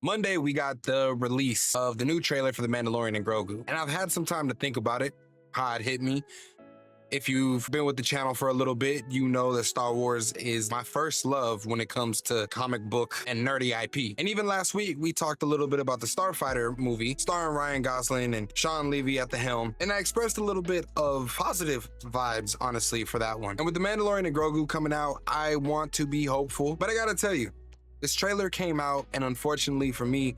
Monday, we got the release of the new trailer for The Mandalorian and Grogu. And I've had some time to think about it, how it hit me. If you've been with the channel for a little bit, you know that Star Wars is my first love when it comes to comic book and nerdy IP. And even last week, we talked a little bit about the Starfighter movie, starring Ryan Gosling and Sean Levy at the helm. And I expressed a little bit of positive vibes, honestly, for that one. And with The Mandalorian and Grogu coming out, I want to be hopeful. But I gotta tell you, this trailer came out, and unfortunately for me,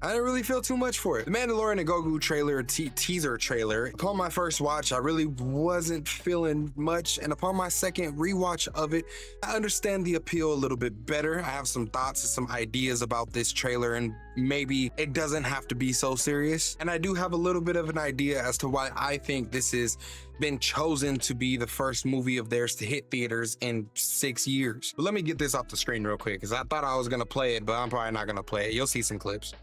I didn't really feel too much for it. The Mandalorian and Grogu trailer, teaser trailer, upon my first watch, I really wasn't feeling much. And upon my second rewatch of it, I understand the appeal a little bit better. I have some thoughts and some ideas about this trailer, and maybe it doesn't have to be so serious. And I do have a little bit of an idea as to why I think this has been chosen to be the first movie of theirs to hit theaters in 6 years. But let me get this off the screen real quick, because I thought I was gonna play it, but I'm probably not gonna play it. You'll see some clips.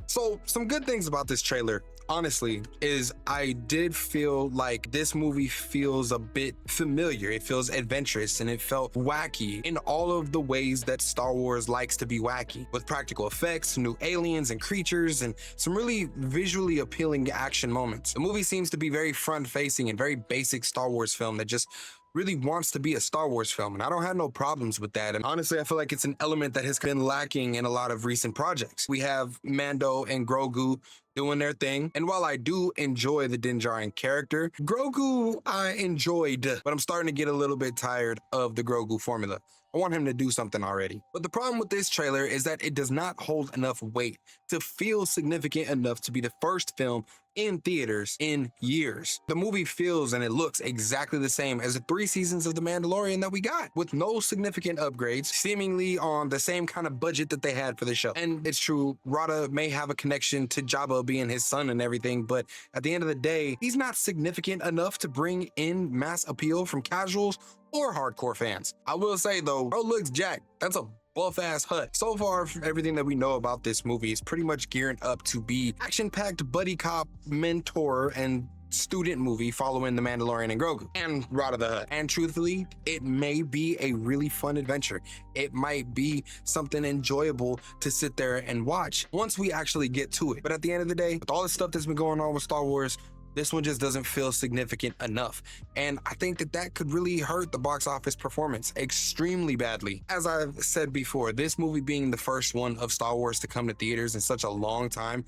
So some good things about this trailer, honestly, is I did feel like this movie feels a bit familiar. It feels adventurous, and it felt wacky in all of the ways that Star Wars likes to be wacky, with practical effects, new aliens and creatures, and some really visually appealing action moments. The movie seems to be very front-facing and very basic Star Wars film that just really wants to be a Star Wars film, and I don't have no problems with that. And honestly, I feel like it's an element that has been lacking in a lot of recent projects. We have Mando and Grogu doing their thing, and while I do enjoy the Din Djarin character, Grogu I enjoyed, but I'm starting to get a little bit tired of the Grogu formula. I want him to do something already. But the problem with this trailer is that it does not hold enough weight to feel significant enough to be the first film in theaters in years. The movie feels and it looks exactly the same as the 3 seasons of The Mandalorian that we got, with no significant upgrades, seemingly on the same kind of budget that they had for the show. And it's true, Rada may have a connection to Jabba being his son and everything, but at the end of the day, he's not significant enough to bring in mass appeal from casuals or hardcore fans. I will say though, bro looks jacked. That's a buff-ass hut. So far, everything that we know about this movie is pretty much gearing up to be action-packed buddy cop, mentor, and student movie following The Mandalorian and Grogu and Rada the Hutt. And truthfully, it may be a really fun adventure. It might be something enjoyable to sit there and watch once we actually get to it. But at the end of the day, with all the stuff that's been going on with Star Wars, this one just doesn't feel significant enough. And I think that that could really hurt the box office performance extremely badly. As I've said before, this movie being the first one of Star Wars to come to theaters in such a long time,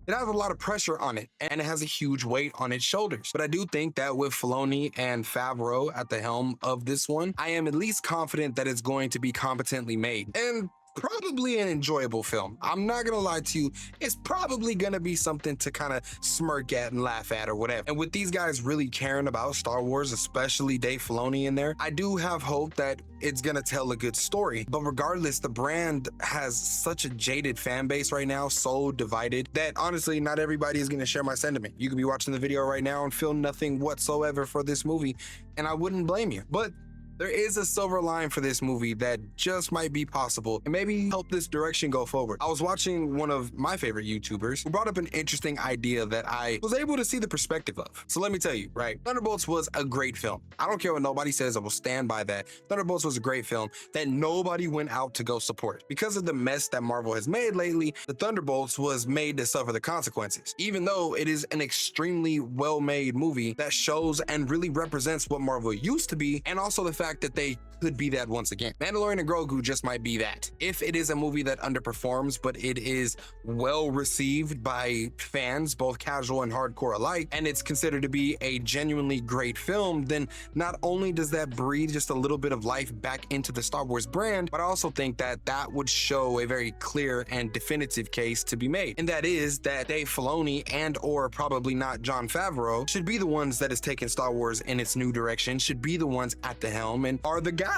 it has a lot of pressure on it, and it has a huge weight on its shoulders. But I do think that with Filoni and Favreau at the helm of this one, I am at least confident that it's going to be competently made. And probably an enjoyable film. I'm not gonna lie to you, it's probably gonna be something to kind of smirk at and laugh at or whatever. And with these guys really caring about Star Wars, especially Dave Filoni in there, I do have hope that it's gonna tell a good story. But regardless, the brand has such a jaded fan base right now, so divided, that honestly, not everybody is gonna share my sentiment. You could be watching the video right now and feel nothing whatsoever for this movie, and I wouldn't blame you. But there is a silver line for this movie that just might be possible and maybe help this direction go forward. I was watching one of my favorite YouTubers who brought up an interesting idea that I was able to see the perspective of. So let me tell you, right? Thunderbolts was a great film. I don't care what nobody says, I will stand by that. Thunderbolts was a great film that nobody went out to go support. Because of the mess that Marvel has made lately, the Thunderbolts was made to suffer the consequences. Even though it is an extremely well-made movie that shows and really represents what Marvel used to be, and also the fact that they could be that once again. Mandalorian and Grogu just might be that. If it is a movie that underperforms, but it is well received by fans, both casual and hardcore alike, and it's considered to be a genuinely great film, then not only does that breathe just a little bit of life back into the Star Wars brand, but I also think that that would show a very clear and definitive case to be made. And that is that Dave Filoni and or probably not Jon Favreau should be the ones that is taking Star Wars in its new direction, should be the ones at the helm and are the guys.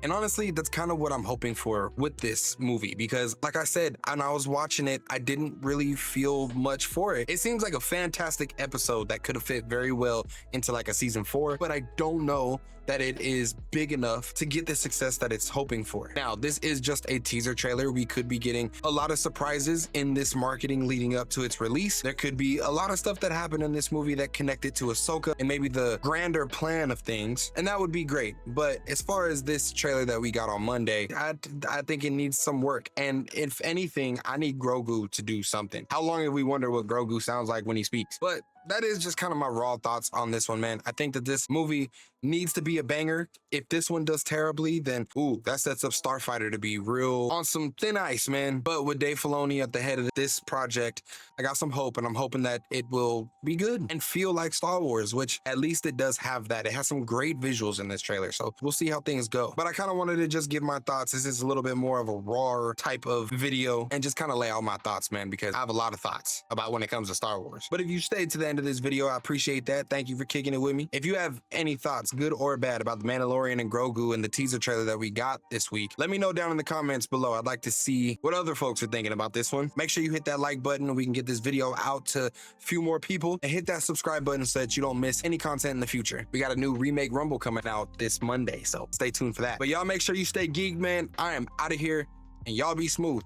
And honestly, that's kind of what I'm hoping for with this movie, because like I said, when I was watching it, I didn't really feel much for it. It seems like a fantastic episode that could have fit very well into like a season 4, but I don't know that it is big enough to get the success that it's hoping for. Now, this is just a teaser trailer. We could be getting a lot of surprises in this marketing leading up to its release. There could be a lot of stuff that happened in this movie that connected to Ahsoka and maybe the grander plan of things, and that would be great. But as far as this trailer trailer that we got on Monday, I think it needs some work. And if anything, I need Grogu to do something. How long have we wondered what Grogu sounds like when he speaks? But that is just kind of my raw thoughts on this one, man. I think that this movie needs to be a banger. If this one does terribly, then ooh, that sets up Starfighter to be real on some thin ice, man. But with Dave Filoni at the head of this project, I got some hope, and I'm hoping that it will be good and feel like Star Wars, which at least it does have that. It has some great visuals in this trailer, so we'll see how things go. But I kind of wanted to just give my thoughts. This is a little bit more of a raw type of video and just kind of lay out my thoughts, man, because I have a lot of thoughts about when it comes to Star Wars. But if you stayed to the end of this video, I appreciate that. Thank you for kicking it with me. If you have any thoughts, good or bad, about the Mandalorian and Grogu and the teaser trailer that we got this week, let me know down in the comments below. I'd like to see what other folks are thinking about this one. Make sure you hit that like button and we can get this video out to a few more people, and hit that subscribe button so that you don't miss any content in the future. We got a new remake Rumble coming out this Monday, so stay tuned for that. But y'all make sure you stay geeked, man. I am out of here, and y'all be smooth.